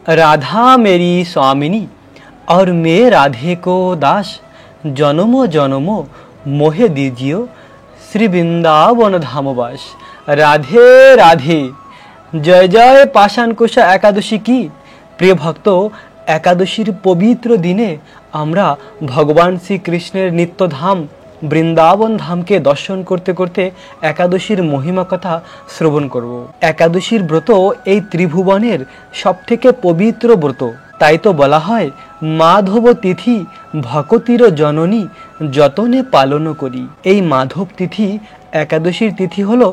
राधा मेरी स्वामिनी और मैं राधे को दास, जन्मो जन्मो मोहे दीजियो श्री वृंदावन धामवास। राधे राधे। जय जय पाषाणकुशा एकादशी की। प्रिय भक्तो, एकादशीर पवित्र दिने आमरा भगवान श्री कृष्णेर नित्यधाम বৃন্দাবন ধামকে দর্শন করতে করতে একাদশীর মহিমা কথা শ্রবণ করব। একাদশীর ব্রত এই ত্রিভুবনের সবথেকে পবিত্র ব্রত। তাই তো বলা হয় মাধব তিথি ভকতির জননী যতনে পালন করি। এই মাধব তিথি একাদশীর তিথি হলো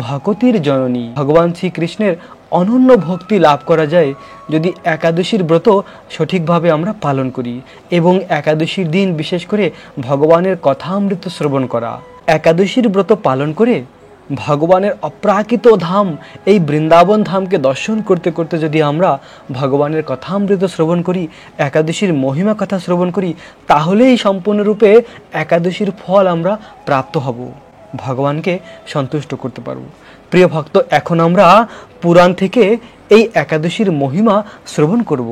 ভকতির জননী। ভগবান শ্রীকৃষ্ণের অনন্য ভক্তি লাভ করা যায় যদি একাদশীর ব্রত সঠিকভাবে আমরা পালন করি এবং একাদশীর দিন বিশেষ করে ভগবানের কথামৃত শ্রবণ করা। একাদশীর ব্রত পালন করে ভগবানের অপ্রাকৃত ধাম এই বৃন্দাবন ধামকে দর্শন করতে করতে যদি আমরা ভগবানের কথামৃত শ্রবণ করি, একাদশীর মহিমা কথা শ্রবণ করি, তাহলেই সম্পূর্ণরূপে একাদশীর ফল আমরা প্রাপ্ত হব, ভগবানকে সন্তুষ্ট করতে পারব। প্রিয় ভক্ত, এখন আমরা পুরাণ থেকে এই একাদশীর মহিমা শ্রবণ করব।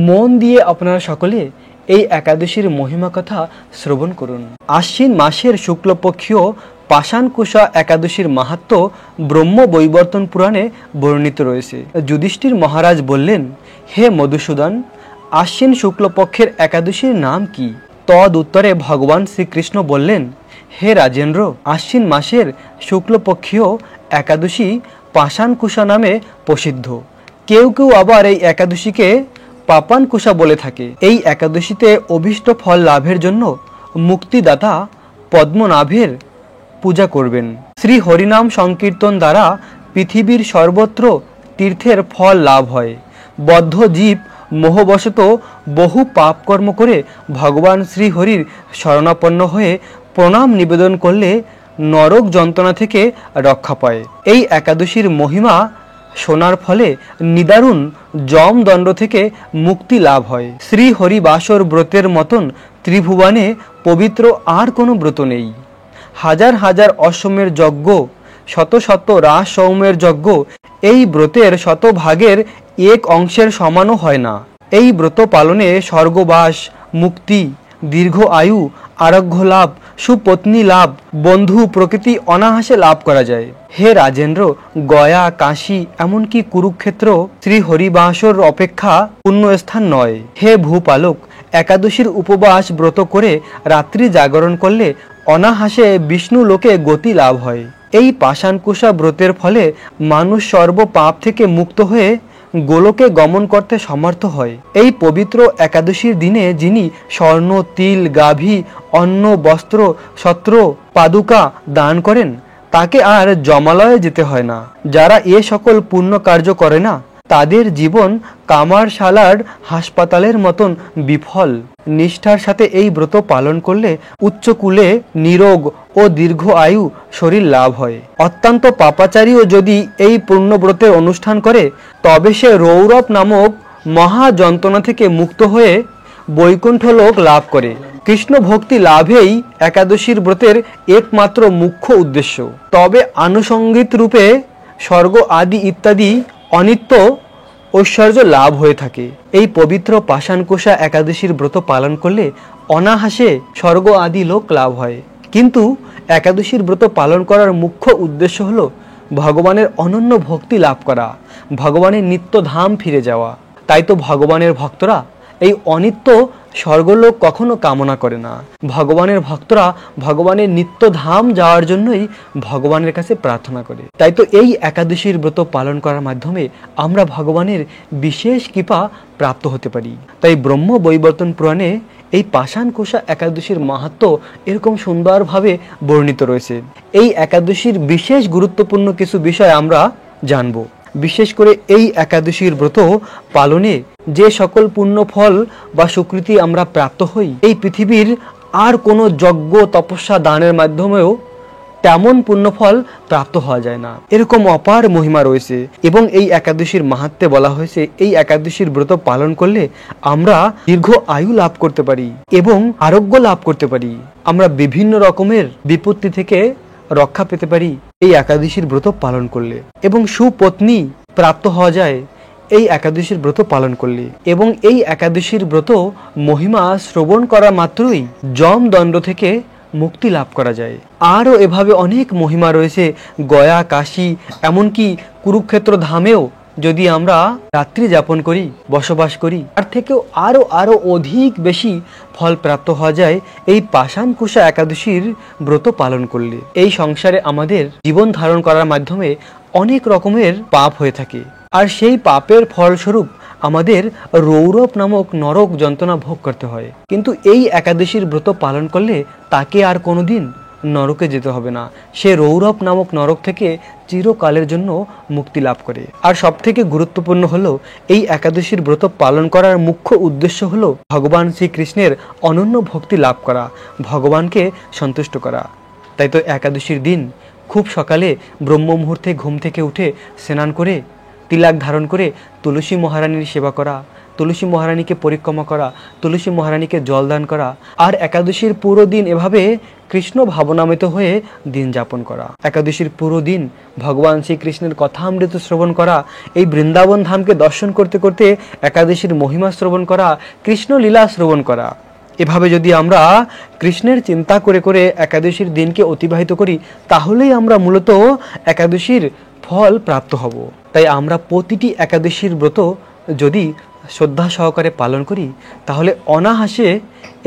মন দিয়ে আপনারা সকলে এই একাদশীর মহিমা কথা শ্রবণ করুন। আশ্বিন মাসের শুক্লপক্ষীয় পাষাণকুশা একাদশীর মাহাত্ম্য ব্রহ্ম বৈবর্তন পুরাণে বর্ণিত রয়েছে। যুধিষ্ঠির মহারাজ বললেন, হে মধুসূদন, আশ্বিন শুক্লপক্ষের একাদশীর নাম কি? তদ উত্তরে ভগবান শ্রীকৃষ্ণ বললেন, হে রাজেন্দ্র, আশ্বিন মাসের শুক্লপক্ষীয় একাদশী পাষাণকুশা নামে প্রসিদ্ধ। কেউ কেউ আবার এই একাদশীকে পাপানকুশা বলে থাকে। এই একাদশীতে অভীষ্ট ফল লাভের জন্য মুক্তিদাতা পদ্মনাভের পূজা করবেন। শ্রী হরিনাম সংকীর্তন দ্বারা পৃথিবীর সর্বত্র তীর্থের ফল লাভ হয়। বদ্ধ জীব মোহবশত বহু পাপকর্ম করে ভগবান শ্রীহরির শরণাপন্ন হয়ে প্রণাম নিবেদন করলে নরক যন্ত্রণা থেকে রক্ষা পায়। এই একাদশীর মহিমা শোনার ফলে নিদারুণ যমদণ্ড থেকে মুক্তি লাভ হয়। শ্রী হরিবাসর ব্রতের মতন ত্রিভুবনে পবিত্র আর কোনো ব্রত নেই। হাজার হাজার অশ্বমের যজ্ঞ, শত শত রাস সৌমের যজ্ঞ এই ব্রতের শতভাগের এক অংশের সমানও হয় না। এই ব্রত পালনে স্বর্গবাস, মুক্তি, দীর্ঘ আয়ু, আরোগ্য লাভ, সুপত্নী লাভ, বন্ধু প্রকৃতি অনায়াসে লাভ করা যায়। হে রাজেন্দ্র, গয়া, কাশী, এমনকি কুরুক্ষেত্র শ্রী হরিবাসর অপেক্ষা পুণ্যস্থান নয়। হে ভূপালক, একাদশীর উপবাস ব্রত করে রাত্রি জাগরণ করলে অনায়াসে বিষ্ণু লোকে গতি লাভ হয়। এই পাষাণকুশা ব্রতের ফলে মানুষ সর্ব পাপ থেকে মুক্ত হয়ে গোলকে গমন করতে সমর্থ হয়। এই পবিত্র একাদশীর দিনে যিনি স্বর্ণ, তিল, গাভী, অন্ন, বস্ত্র, ছত্র, পাদুকা দান করেন তাকে আর জমালয়ে যেতে হয় না। যারা এ সকল পুণ্য কার্য করে না তাদের জীবন কামারশালার হাসপাতালের মতন বিফল। নিষ্ঠার সাথে এই ব্রত পালন করলে উচ্চকুলে নিরোগ ও দীর্ঘ আয়ু শরীর লাভ হয়। অত্যন্ত পাপাচারীও যদি এই পুণ্যব্রতের অনুষ্ঠান করে তবে সে রৌরব নামক মহা যন্ত্রণা থেকে মুক্ত হয়ে বৈকুণ্ঠ লোক লাভ করে। কৃষ্ণ ভক্তি লাভেই একাদশীর ব্রতের একমাত্র মুখ্য উদ্দেশ্য। তবে আনুষঙ্গিক রূপে স্বর্গ আদি ইত্যাদি অনিত্য ঐশ্বর্য লাভ হয়ে থাকে। এই পবিত্র পাষাণকুশা একাদশীর ব্রত পালন করলে অনায়াসে স্বর্গ আদি লোক লাভ হয়। কিন্তু একাদশীর ব্রত পালন করার মুখ্য উদ্দেশ্য হলো ভগবানের অনন্য ভক্তি লাভ করা, ভগবানের নিত্য ধাম ফিরে যাওয়া। তাই তো ভগবানের ভক্তরা এই অনিত্য স্বর্গলোক কখনো কামনা করে না। ভগবানের ভক্তরা ভগবানের নিত্য ধাম যাওয়ার জন্যই ভগবানের কাছে প্রার্থনা করে। তাই তো এই একাদশীর ব্রত পালন করার মাধ্যমে আমরা ভগবানের বিশেষ কৃপা প্রাপ্ত হতে পারি। তাই ব্রহ্ম বৈবর্তন পুরাণে এই পাষাণকুশা একাদশীর মাহাত্ম্য এরকম সুন্দরভাবে বর্ণিত রয়েছে। এই একাদশীর বিশেষ গুরুত্বপূর্ণ কিছু বিষয় আমরা জানব। বিশেষ করে এই একাদশীর ব্রত পালনে যে সকল পুণ্য ফল বা স্বীকৃতি আমরা প্রাপ্ত হই, এই পৃথিবীর আর কোনো যজ্ঞ, তপস্যা, দানের মাধ্যমেও তেমন পুণ্যফল প্রাপ্ত হওয়া যায় না। এরকম অপার মহিমা রয়েছে এবং এই একাদশীর মাহাত্ম্যে বলা হয়েছে এই একাদশীর ব্রত পালন করলে আমরা দীর্ঘ আয়ু লাভ করতে পারি এবং আরোগ্য লাভ করতে পারি। আমরা বিভিন্ন রকমের বিপত্তি থেকে রক্ষা পেতে পারি এই একাদশীর ব্রত পালন করলে এবং সুপত্নী প্রাপ্ত হওয়া যায় এই একাদশীর ব্রত পালন করলে। এবং এই একাদশীর ব্রত মহিমা শ্রবণ করা মাত্রই যম দণ্ড থেকে মুক্তি লাভ করা যায়। আরও এভাবে অনেক মহিমা রয়েছে। গয়া, কাশী, এমনকি কুরুক্ষেত্র ধামেও যদি আমরা রাত্রি যাপন করি, বসবাস করি, তার থেকেও আরও অধিক বেশি ফল প্রাপ্ত হওয়া যায় এই পাষাণকুশা একাদশীর ব্রত পালন করলে। এই সংসারে আমাদের জীবন ধারণ করার মাধ্যমে অনেক রকমের পাপ হয়ে থাকে, আর সেই পাপের ফলস্বরূপ আমাদের রৌরব নামক নরক যন্ত্রণা ভোগ করতে হয়। কিন্তু এই একাদশীর ব্রত পালন করলে তাকে আর কোনোদিন নরকে যেতে হবে না। সে রৌরব নামক নরক থেকে চিরকালের জন্য মুক্তি লাভ করে। আর সবথেকে গুরুত্বপূর্ণ হলো এই একাদশীর ব্রত পালন করার মুখ্য উদ্দেশ্য হলো ভগবান শ্রীকৃষ্ণের অনন্য ভক্তি লাভ করা, ভগবানকে সন্তুষ্ট করা। তাই তো একাদশীর দিন খুব সকালে ব্রহ্ম মুহূর্তে ঘুম থেকে উঠে স্নান করে তিলক ধারণ করে তুলসী মহারানীর সেবা করা, তুলসী মহারানীকে পরিক্রমা করা, তুলসী মহারানীকে জল দান করা, আর একাদশীর পুরো দিন এভাবে কৃষ্ণ ভাবনামৃত হয়ে দিন যাপন করা। একাদশীর পুরো দিন ভগবান শ্রীকৃষ্ণের কথামৃত শ্রবণ করা, এই বৃন্দাবন ধামকে দর্শন করতে করতে একাদশীর মহিমা শ্রবণ করা, কৃষ্ণ লীলা শ্রবণ করা। এভাবে যদি আমরা কৃষ্ণের চিন্তা করে করে একাদশীর দিনকে অতিবাহিত করি, তাহলেই আমরা মূলত একাদশীর ফল প্রাপ্ত হব। তাই আমরা প্রতিটি একাদশীর ব্রত যদি শ্রদ্ধা সহকারে পালন করি, তাহলে অনায়াসে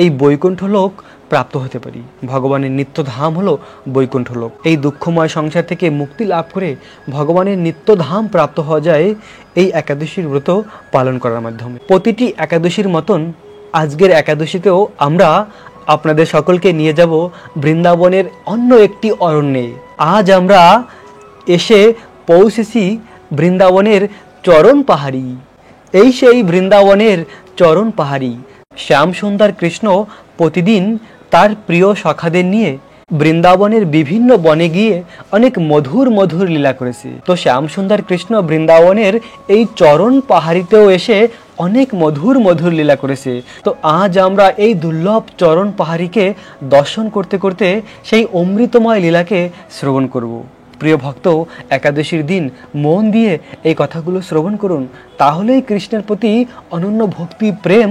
এই বৈকুণ্ঠ লোক প্রাপ্ত হতে পারি। ভগবানের নিত্য ধাম হলো বৈকুণ্ঠ লোক। এই দুঃখময় সংসার থেকে মুক্তি লাভ করে ভগবানের নিত্য ধাম প্রাপ্ত হওয়া যায় এই একাদশীর ব্রত পালন করার মাধ্যমে। প্রতিটি একাদশীর মতন আজকের একাদশীতেও আমরা আপনাদের সকলকে নিয়ে যাব বৃন্দাবনের অন্য একটি অরণ্যে। আজ আমরা এসে পৌঁছেছি বৃন্দাবনের চরণ পাহাড়ি। এই সেই বৃন্দাবনের চরণ পাহাড়ি। শ্যাম সুন্দর কৃষ্ণ প্রতিদিন তার প্রিয় সখাদের নিয়ে বৃন্দাবনের বিভিন্ন বনে গিয়ে অনেক মধুর মধুর লীলা করেছে। তো শ্যাম সুন্দর কৃষ্ণ বৃন্দাবনের এই চরণ পাহাড়িতেও এসে অনেক মধুর মধুর লীলা করেছে। তো আজ আমরা এই দুর্লভ চরণ পাহাড়িকে দর্শন করতে করতে সেই অমৃতময় লীলাকে শ্রবণ করব। প্রিয় ভক্ত, একাদশীর দিন মন দিয়ে এই কথাগুলো শ্রবণ করুন, তাহলেই কৃষ্ণের প্রতি অনন্য ভক্তি প্রেম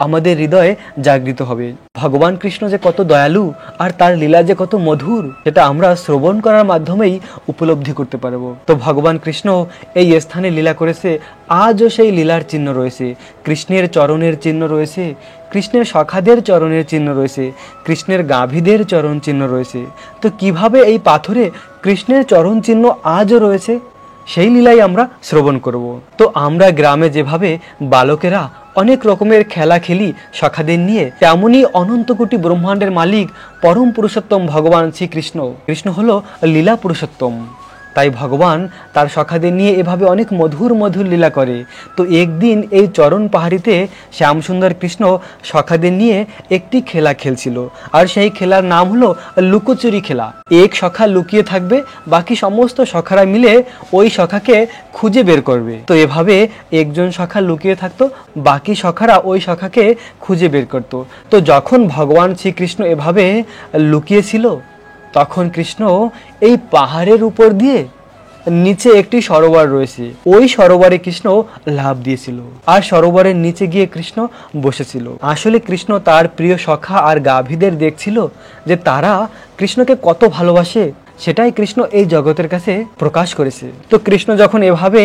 আমাদের হৃদয়ে জাগৃত হবে। ভগবান কৃষ্ণ যে কত দয়ালু আর তার লীলা যে কত মধুর, সেটা আমরা শ্রবণ করার মাধ্যমেই উপলব্ধি করতে পারবো। তো ভগবান কৃষ্ণ এই স্থানে লীলা করেছে, আজও সেই লীলার চিহ্ন রয়েছে। কৃষ্ণের চরণের চিহ্ন রয়েছে, কৃষ্ণের সখাদের চরণের চিহ্ন রয়েছে, কৃষ্ণের গাভীদের চরণ চিহ্ন রয়েছে। তো কিভাবে এই পাথরে কৃষ্ণের চরণ চিহ্ন আজও রয়েছে, সেই লীলাই আমরা শ্রবণ করব। তো আমরা গ্রামে যেভাবে বালকেরা অনেক রকমের খেলা খেলি সখাদের নিয়ে, তেমনি অনন্ত কোটি ব্রহ্মাণ্ডের মালিক পরম পুরুষোত্তম ভগবান শ্রীকৃষ্ণ, কৃষ্ণ হলো লীলা পুরুষোত্তম। তাই ভগবান তার সখাদের নিয়ে এভাবে অনেক মধুর মধুর লীলা করে। তো একদিন এই চরণ পাহাড়িতে শ্যামসুন্দর কৃষ্ণ সখাদের নিয়ে একটি খেলা খেলছিল, আর সেই খেলার নাম হলো লুকোচুরি খেলা। এক সখা লুকিয়ে থাকবে, বাকি সমস্ত সখারা মিলে ওই সখাকে খুঁজে বের করবে। তো এভাবে একজন সখা লুকিয়ে থাকতো, বাকি সখারা ওই সখাকে খুঁজে বের করত। তো যখন ভগবান শ্রীকৃষ্ণ এভাবে লুকিয়েছিল, তখন কৃষ্ণ এই পাহাড়ের উপর দিয়ে নিচে একটি সরোবর রয়েছে, ওই সরোবরে কৃষ্ণ লাফ দিয়েছিল, আর সরোবরের নিচে গিয়ে কৃষ্ণ বসেছিল। আসলে কৃষ্ণ তার প্রিয় সখা আর গাভীদের দেখছিল যে তারা কৃষ্ণকে কত ভালোবাসে, সেটাই কৃষ্ণ এই জগতের কাছে প্রকাশ করেছে। তো কৃষ্ণ যখন এভাবে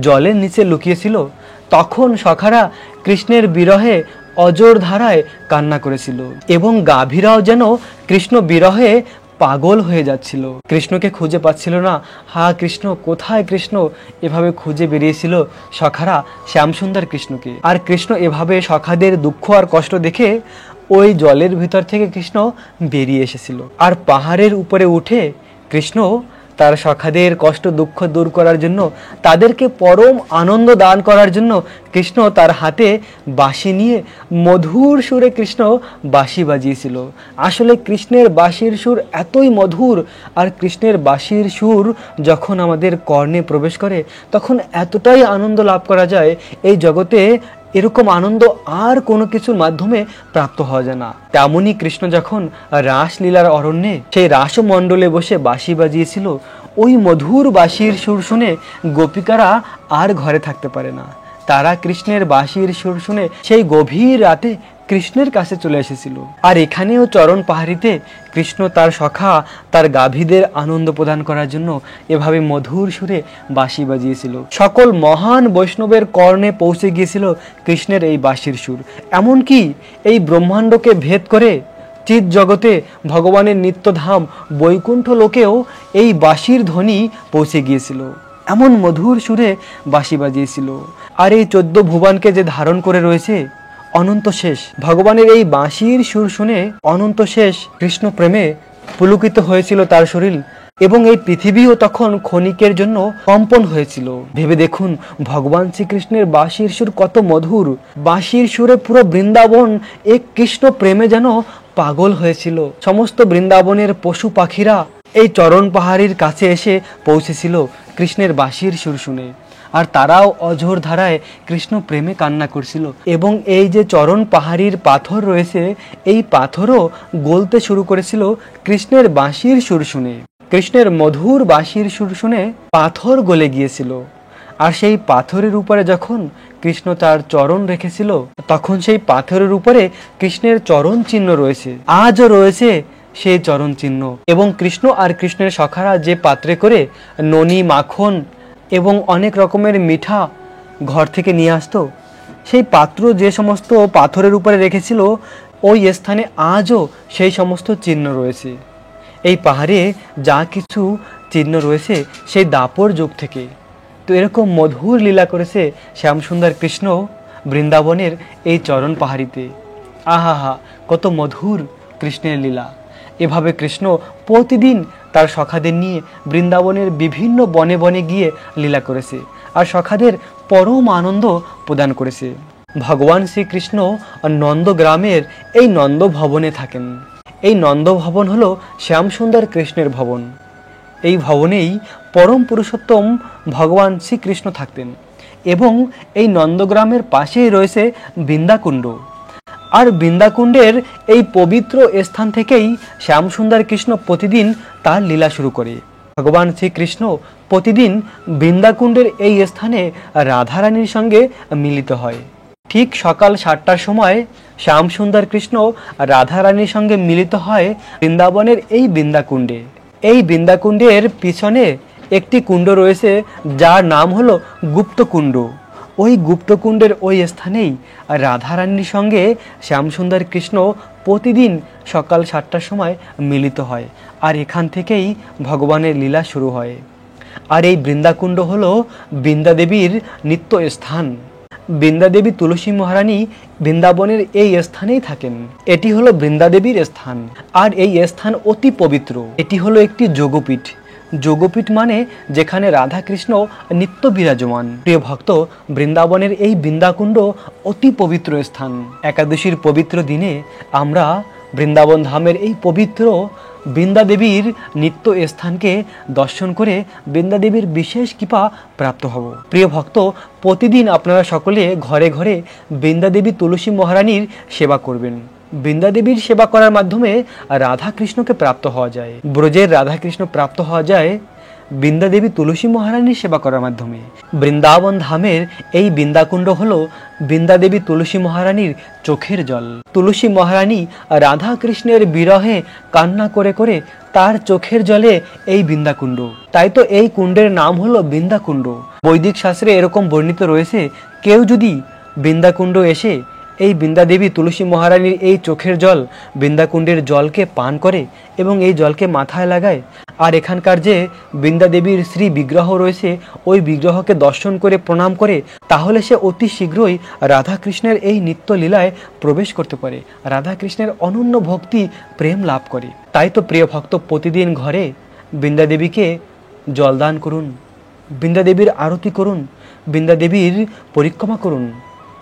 জলের নিচে লুকিয়েছিল, তখন সখারা কৃষ্ণের বিরহে অজর ধারায় কান্না করেছিল, এবং গাভীরাও যেন কৃষ্ণ বিরহে পাগল হয়ে যাচ্ছিল, কৃষ্ণকে খুঁজে পাচ্ছিল না। হা কৃষ্ণ কোথায় কৃষ্ণ, এভাবে খুঁজে বেরিয়েছিল সখারা শ্যামসুন্দর কৃষ্ণকে। আর কৃষ্ণ এভাবে সখাদের দুঃখ আর কষ্ট দেখে ওই জলের ভিতর থেকে কৃষ্ণ বেরিয়ে এসেছিল। আর পাহাড়ের উপরে উঠে কৃষ্ণ তার সখাদের কষ্ট দুঃখ দূর করার জন্য, তাদেরকে পরম আনন্দ দান করার জন্য কৃষ্ণ তার হাতে বাঁশি নিয়ে মধুর সুরে কৃষ্ণ বাঁশি বাজিয়েছিল। আসলে কৃষ্ণের বাঁশির সুর এতই মধুর, আর কৃষ্ণের বাঁশির সুর যখন আমাদের কর্ণে প্রবেশ করে, তখন এতটাই আনন্দ লাভ করা যায়, এই জগতে এরকম আনন্দ আর কোনো কিছুর মাধ্যমে প্রাপ্ত হওয়া যায় না। তেমনই কৃষ্ণ যখন রাসলীলার অরণ্যে সেই রাসমণ্ডলে বসে বাঁশি বাজিয়েছিল, ওই মধুর বাঁশির সুর শুনে গোপিকারা আর ঘরে থাকতে পারে না। তারা কৃষ্ণের বাঁশির সুর শুনে সেই গভীর রাতে কৃষ্ণের কাছে চলে এসেছিল। আর এখানেও চরণ পাহাড়িতে কৃষ্ণ তার সখা তার গাভীদের আনন্দ প্রদান করার জন্য এভাবে মধুর সুরে বাঁশি বাজিয়েছিল। সকল মহান বৈষ্ণবের কর্ণে পৌঁছে গিয়েছিল কৃষ্ণের এই বাঁশির সুর। এমনকি এই ব্রহ্মাণ্ডকে ভেদ করে চিৎ জগতে ভগবানের নিত্যধাম বৈকুণ্ঠ লোকেও এই বাঁশির ধ্বনি পৌঁছে গিয়েছিল। এমন মধুর সুরে বাঁশি বাজিয়েছিল। আর এই 14 ভুবনকে যে ধারণ করে রয়েছে অনন্ত শেষ, ভগবানের এই বাঁশির সুর শুনে অনন্ত শেষ কৃষ্ণ প্রেমে পুলকিত হয়েছিল তার শরীর, এবং এই পৃথিবীও তখন ক্ষণিকের জন্য কম্পন হয়েছিল। ভেবে দেখুন ভগবান শ্রীকৃষ্ণের বাঁশির সুর কত মধুর। বাঁশির সুরে পুরো বৃন্দাবন এক কৃষ্ণ প্রেমে যেন পাগল হয়েছিল। সমস্ত বৃন্দাবনের পশু পাখিরা এই চরণ পাহাড়ির কাছে এসে পৌঁছেছিল কৃষ্ণের বাঁশির সুর শুনে, আর তারাও অঝোর ধারায় কৃষ্ণ প্রেমে কান্না করছিল। এবং এই যে চরণ পাহাড়ির পাথর রয়েছে এই পাথরও গলতে শুরু করেছিল কৃষ্ণের বাঁশির সুর শুনে। কৃষ্ণের মধুর বাঁশির সুর শুনে পাথর গলে গিয়েছিল। আর সেই পাথরের উপরে যখন কৃষ্ণ তার চরণ রেখেছিল তখন সেই পাথরের উপরে কৃষ্ণের চরণ চিহ্ন রয়েছে, আজও রয়েছে সেই চরণ চিহ্ন। এবং কৃষ্ণ আর কৃষ্ণের সখারা যে পাত্রে করে ননি মাখন এবং অনেক রকমের মিঠা ঘর থেকে নিয়ে আসতো, সেই পাত্র যে সমস্ত পাথরের উপরে রেখেছিল ওই স্থানে আজও সেই সমস্ত চিহ্ন রয়েছে। এই পাহাড়ে যা কিছু চিহ্ন রয়েছে সেই দাপর যুগ থেকে। তো এরকম মধুর লীলা করেছে শ্যামসুন্দর কৃষ্ণ বৃন্দাবনের এই চরণ পাহাড়িতে। আহা, কত মধুর কৃষ্ণের লীলা। এভাবে কৃষ্ণ প্রতিদিন তার সখাদের নিয়ে বৃন্দাবনের বিভিন্ন বনে বনে গিয়ে লীলা করেছে আর সখাদের পরম আনন্দ প্রদান করেছে। ভগবান শ্রীকৃষ্ণ নন্দগ্রামের এই নন্দ ভবনে থাকেন। এই নন্দ ভবন হলো শ্যামসুন্দর কৃষ্ণের ভবন। এই ভবনেই পরম পুরুষোত্তম ভগবান শ্রীকৃষ্ণ থাকতেন। এবং এই নন্দগ্রামের পাশেই রয়েছে বৃন্দাকুণ্ড। আর বৃন্দাকুণ্ডের এই পবিত্র স্থান থেকেই শ্যামসুন্দর কৃষ্ণ প্রতিদিন তার লীলা শুরু করে। ভগবান শ্রীকৃষ্ণ প্রতিদিন বৃন্দাকুণ্ডের এই স্থানে রাধারানীর সঙ্গে মিলিত হয়। ঠিক সকাল 7টার সময় শ্যামসুন্দর কৃষ্ণ রাধারানীর সঙ্গে মিলিত হয় বৃন্দাবনের এই বৃন্দাকুণ্ডে। এই বৃন্দাকুণ্ডের পিছনে একটি কুণ্ড রয়েছে যার নাম হলো গুপ্তকুণ্ড। ওই গুপ্তকুণ্ডের ওই স্থানেই রাধারানীর সঙ্গে শ্যামসুন্দর কৃষ্ণ প্রতিদিন সকাল 7টার সময় মিলিত হয়। আর এখান থেকেই ভগবানের লীলা শুরু হয়। আর এই বৃন্দাকুণ্ড হলো বৃন্দাদেবীর নিত্য স্থান। বৃন্দাদেবী তুলসী মহারানী বৃন্দাবনের এই স্থানেই থাকেন। এটি হলো বৃন্দাদেবীর স্থান। আর এই স্থান অতি পবিত্র। এটি হলো একটি যোগপীঠ। যোগপীঠ মানে যেখানে রাধা কৃষ্ণ নিত্য বিরাজমান। প্রিয় ভক্ত, বৃন্দাবনের এই বৃন্দাকুণ্ড অতি পবিত্র স্থান। একাদশীর পবিত্র দিনে আমরা বৃন্দাবন ধামের এই পবিত্র বৃন্দাদেবীর নিত্য স্থানকে দর্শন করে বৃন্দাদেবীর বিশেষ কৃপা প্রাপ্ত হব। প্রিয় ভক্ত, প্রতিদিন আপনারা সকলে ঘরে ঘরে বৃন্দাদেবী তুলসী মহারানীর সেবা করবেন। বৃন্দাদেবীর সেবা করার মাধ্যমে রাধা কৃষ্ণকে প্রাপ্ত হওয়া যায়। ব্রজের রাধা কৃষ্ণ প্রাপ্ত হওয়া যায় বৃন্দাদেবী তুলসী মহারানীর সেবা করার মাধ্যমে। বৃন্দাবন ধামের এই বৃন্দাকুণ্ড হলো বৃন্দাদেবী তুলসী মহারানীর চোখের জল। তুলসী মহারানী রাধা কৃষ্ণের বিরহে কান্না করে করে তার চোখের জলে এই বৃন্দাকুণ্ড। তাই তো এই কুণ্ডের নাম হলো বৃন্দাকুণ্ড। বৈদিক শাস্ত্রে এরকম বর্ণিত রয়েছে, কেউ যদি বৃন্দাকুণ্ড এসে এই বৃন্দাদেবী তুলসী মহারানীর এই চোখের জল বৃন্দাকুণ্ডের জলকে পান করে এবং এই জলকে মাথায় লাগায়, আর এখানকার যে বৃন্দাদেবীর শ্রী বিগ্রহ রয়েছে ওই বিগ্রহকে দর্শন করে প্রণাম করে, তাহলে সে অতি শীঘ্রই রাধাকৃষ্ণের এই নিত্য লীলায় প্রবেশ করতে পারে, রাধাকৃষ্ণের অনন্য ভক্তি প্রেম লাভ করে। তাই তো প্রিয় ভক্ত, প্রতিদিন ঘরে বৃন্দাদেবীকে জলদান করুন, বৃন্দাদেবীর আরতি করুন, বৃন্দাদেবীর পরিক্রমা করুন,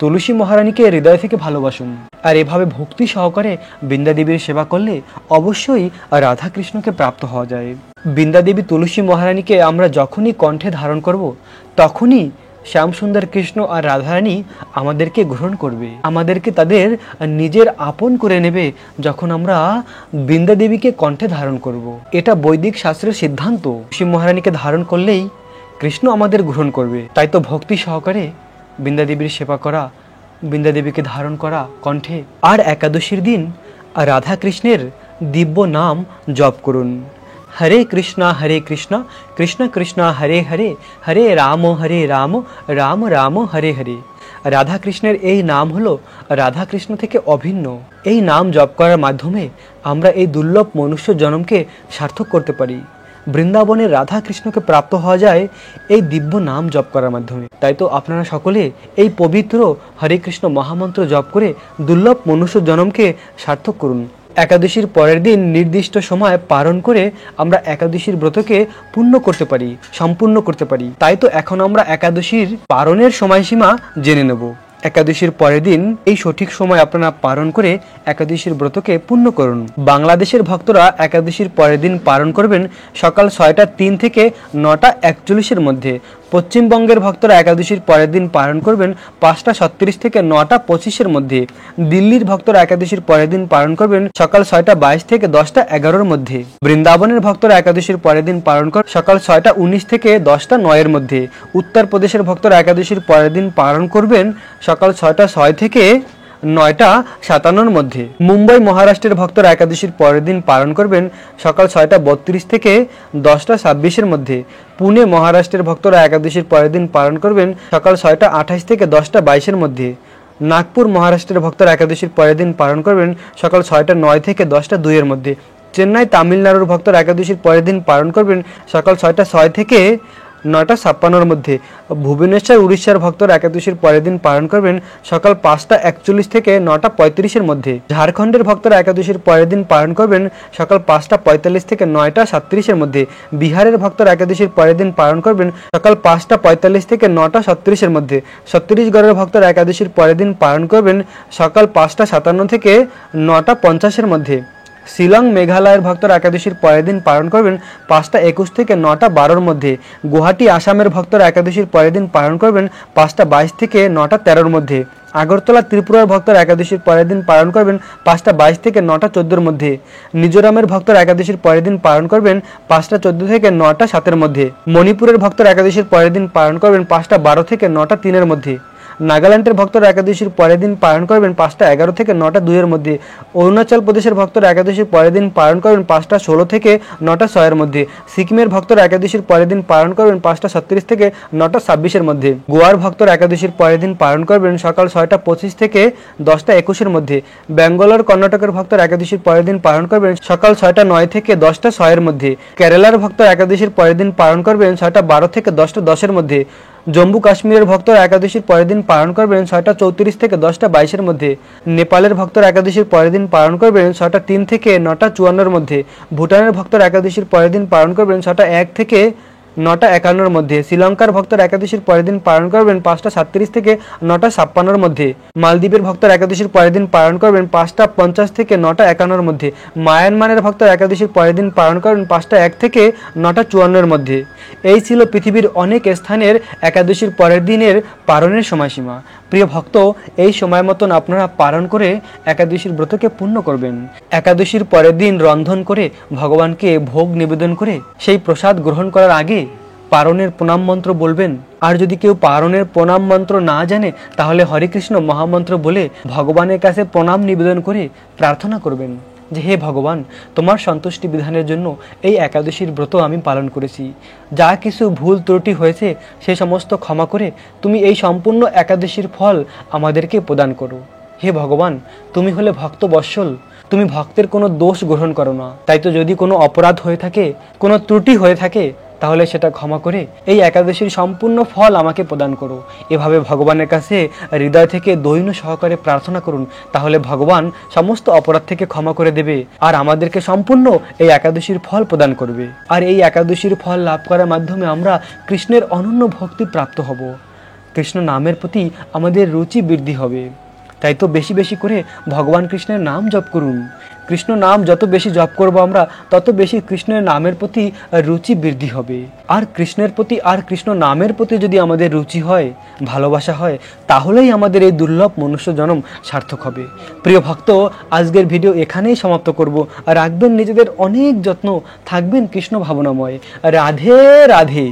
তুলসী মহারানীকে হৃদয় থেকে ভালোবাসুন। আর এভাবে ভক্তি সহকারে বৃন্দাদেবীর সেবা করলে অবশ্যই রাধা কৃষ্ণকে প্রাপ্ত হওয়া যায়। বৃন্দাদেবী তুলসী মহারানীকে আমরা যখনই কণ্ঠে ধারণ করব তখনই শ্যামসুন্দর কৃষ্ণ আর রাধারানী আমাদেরকে গ্রহণ করবে, আমাদেরকে তাদের নিজের আপন করে নেবে যখন আমরা বৃন্দাদেবীকে কণ্ঠে ধারণ করব। এটা বৈদিক শাস্ত্রের সিদ্ধান্ত। তুলসী মহারানীকে ধারণ করলেই কৃষ্ণ আমাদের গ্রহণ করবে। তাই তো ভক্তি সহকারে বৃন্দা দেবীর সেবা করা, বৃন্দা দেবীকে ধারণ করা কণ্ঠে। আর একাদশীর দিন রাধা কৃষ্ণের দিব্য নাম জপ করুন। হরে কৃষ্ণ কৃষ্ণ কৃষ্ণ হরে হরে, হরে রাম রাম রাম হরে হরে। রাধা কৃষ্ণের এই নাম হলো রাধা কৃষ্ণ থেকে অভিন্ন। এই নাম জপ করার মাধ্যমে আমরা এই দুর্লভ মনুষ্য জন্মকে সার্থক করতে পারি। বৃন্দাবনের রাধা কৃষ্ণকে প্রাপ্ত হওয়া যায় এই দিব্য নাম জপ করার মাধ্যমে। তাই তো আপনারা সকলে এই পবিত্র হরে কৃষ্ণ মহামন্ত্র জপ করে দুর্লভ মনুষ্য জন্মকে সার্থক করুন। একাদশীর পরের দিন নির্দিষ্ট সময় পালন করে আমরা একাদশীর ব্রতকে পূর্ণ করতে পারি, সম্পূর্ণ করতে পারি। তাই তো এখন আমরা একাদশীর পালনের সময়সীমা জেনে নেব। একাদশীর পরের দিন এই সঠিক সময় আপনারা পালন করে একাদশীর ব্রতকে পূর্ণ করুন। বাংলাদেশের ভক্তরা একাদশীর পরের দিন পালন করবেন সকাল 6টা 3 থেকে 9টা 41 মধ্যে। পশ্চিমবঙ্গের ভক্তরা একাদশীর পরের দিন পালন করবেন 5টা 36 থেকে 9টা 25 মধ্যে। দিল্লির ভক্তরা একাদশীর পরের দিন পালন করবেন সকাল 6টা 22 থেকে 10টা11 মধ্যে। বৃন্দাবনের ভক্তরা একাদশীর পরের দিন পালন করেন সকাল 6টা19 থেকে 10টা9 মধ্যে। উত্তরপ্রদেশের ভক্তরা একাদশীর পরের দিন পালন করবেন সকাল 6টা6 থেকে 9টা57 মধ্যে। মুম্বাই মহারাষ্ট্রের ভক্তরা একাদশীর পরের দিন পালন করবেন সকাল 6টা32 থেকে 10টা26 মধ্যে। পুনে মহারাষ্ট্রের ভক্তরা একাদশীর পরের দিন পালন করবেন সকাল 6টা28 থেকে 10টা22 মধ্যে। নাগপুর মহারাষ্ট্রের ভক্তরা একাদশীর পরের দিন পালন করবেন সকাল 6টা9 থেকে 10টা2 মধ্যে। চেন্নাই তামিলনাড়ুর ভক্তরা একাদশীর পরের দিন পালন করবেন সকাল 6টা6 থেকে 9টা56 মধ্যে। ভুবনেশ্বর উড়িষ্যার ভক্তরা একাদশীর পরের দিন পালন করবেন সকাল 5টা41 থেকে 9টা35 মধ্যে। ঝাড়খণ্ডের ভক্তরা একাদশীর পরের দিন পালন করবেন সকাল 5টা45 থেকে 9টা37 মধ্যে। বিহারের ভক্তরা একাদশীর পরের দিন পালন করবেন সকাল 5টা45 থেকে 9টা37 মধ্যে। ছত্তিশগড়ের ভক্তরা একাদশীর পরের দিন পালন করবেন সকাল 5টা57 থেকে 9টা50 মধ্যে। শিলং মেঘালয়ের ভক্তরা একাদশীর পরের দিন পালন করবেন 5টা21 থেকে 9টা12 মধ্যে। গুয়াহাটি আসামের ভক্তরা একাদশীর পরের দিন পালন করবেন 5টা22 থেকে 9টা13 মধ্যে। আগরতলা ত্রিপুরার ভক্তরা একাদশীর পরের দিন পালন করবেন 5টা22 থেকে 9টা14 মধ্যে। মিজোরামের ভক্তরা একাদশীর পরের দিন পালন করবেন 5টা14 থেকে 9টা7 মধ্যে। মণিপুরের ভক্তরা একাদশীর পরের দিন পালন করবেন 5টা12 থেকে 9টা3 মধ্যে। নাগাল্যান্ডের ভক্তরা একাদশীর পরের দিন পালন করবেন 5টা11 থেকে 9টা2 মধ্যে। অরুণাচল প্রদেশের ভক্তরা একাদশীর পরের দিন পালন করবেন 5টা16 থেকে 9টা6 মধ্যে। সিকিমের ভক্তরা একাদশীর পরের দিন পালন করবেন 5টা36 থেকে 9টা26 মধ্যে। গোয়ার ভক্তরা একাদশীর পরের দিন পালন করবেন সকাল 6টা25 থেকে 10টা21 মধ্যে। ব্যাঙ্গালোর কর্ণাটকের ভক্তরা একাদশীর পরের দিন পালন করবেন সকাল 6টা9 থেকে 10টা6 মধ্যে। কেরালার ভক্তরা একাদশীর পরের দিন পালন করবেন 6টা12 থেকে 10টা10 মধ্যে। জম্মু কাশ্মীরের ভক্তরা একাদশীর পরের দিন পালন করবেন 6টা34 থেকে 10টা22 মধ্যে। নেপালের ভক্তরা একাদশীর পরের দিন পালন করবেন 6টা3 থেকে 9টা54 মধ্যে। ভুটানের ভক্তরা একাদশীর পরের দিন পালন করবেন 6টা1 থেকে 9টা51 মধ্যে। শ্রীলঙ্কার ভক্তরা একাদশীর পরের দিন পালন করবেন 5টা37 থেকে 9টা56 মধ্যে। মালদ্বীপের ভক্তরা একাদশীর পরের দিন পালন করবেন 5টা50 থেকে 9টা51 মধ্যে। মায়ানমারের ভক্তরা একাদশীর পরের দিন পালন করবেন 5টা1 থেকে 9টা54 মধ্যে। এই ছিল পৃথিবীর অনেক স্থানের একাদশীর পরের দিনের পালনের সময়সীমা। প্রিয় ভক্ত, এই সময় মতন আপনারা পালন করে একাদশীর ব্রতকে পূর্ণ করবেন। একাদশীর পরের দিন রন্ধন করে ভগবানকে ভোগ নিবেদন করে সেই প্রসাদ গ্রহণ করার আগে পারণের প্রণাম মন্ত্র বলবেন। আর যদি কেউ পারণের প্রণাম মন্ত্র না জানে তাহলে হরে কৃষ্ণ মহামন্ত্র বলে ভগবানের কাছে প্রণাম নিবেদন করে প্রার্থনা করবেন যে হে ভগবান, তোমার সন্তুষ্টি বিধানের জন্য এই একাদশীর ব্রত আমি পালন করেছি। যা কিছু ভুল ত্রুটি হয়েছে সে সমস্ত ক্ষমা করে তুমি এই সম্পূর্ণ একাদশীর ফল আমাদেরকে প্রদান করো। হে ভগবান, তুমি হলে ভক্ত বৎসল, তুমি ভক্তের কোনো দোষ গ্রহণ করো না। তাই তো যদি কোনো অপরাধ হয়ে থাকে, কোনো ত্রুটি হয়ে থাকে, তাহলে সেটা ক্ষমা করে এই একাদশীর সম্পূর্ণ ফল আমাকে প্রদান করো। এভাবে ভগবানের কাছে হৃদয় থেকে দৈন্য সহকারে প্রার্থনা করুন, তাহলে ভগবান সমস্ত অপরাধ থেকে ক্ষমা করে দেবে আর আমাদেরকে সম্পূর্ণ এই একাদশীর ফল প্রদান করবে। আর এই একাদশীর ফল লাভ করার মাধ্যমে আমরা কৃষ্ণের অনন্য ভক্তি প্রাপ্ত হব। কৃষ্ণ নামের প্রতি আমাদের রুচি বৃদ্ধি হবে। তাই তো বেশি বেশি করে ভগবান কৃষ্ণের নাম জপ করুন। কৃষ্ণ নাম যত বেশি জপ করব আমরা, তত বেশি কৃষ্ণের নামের প্রতি রুচি বৃদ্ধি হবে। আর কৃষ্ণের প্রতি আর কৃষ্ণ নামের প্রতি যদি আমাদের রুচি হয়, ভালোবাসা হয়, তাহলেই আমাদের এই দুর্লভ মনুষ্য জন্ম সার্থক হবে। প্রিয় ভক্ত, আজকের ভিডিও এখানেই সমাপ্ত করব। রাখবেন নিজেদের অনেক যত্ন, থাকবেন কৃষ্ণ ভাবনাময়। রাধে রাধে।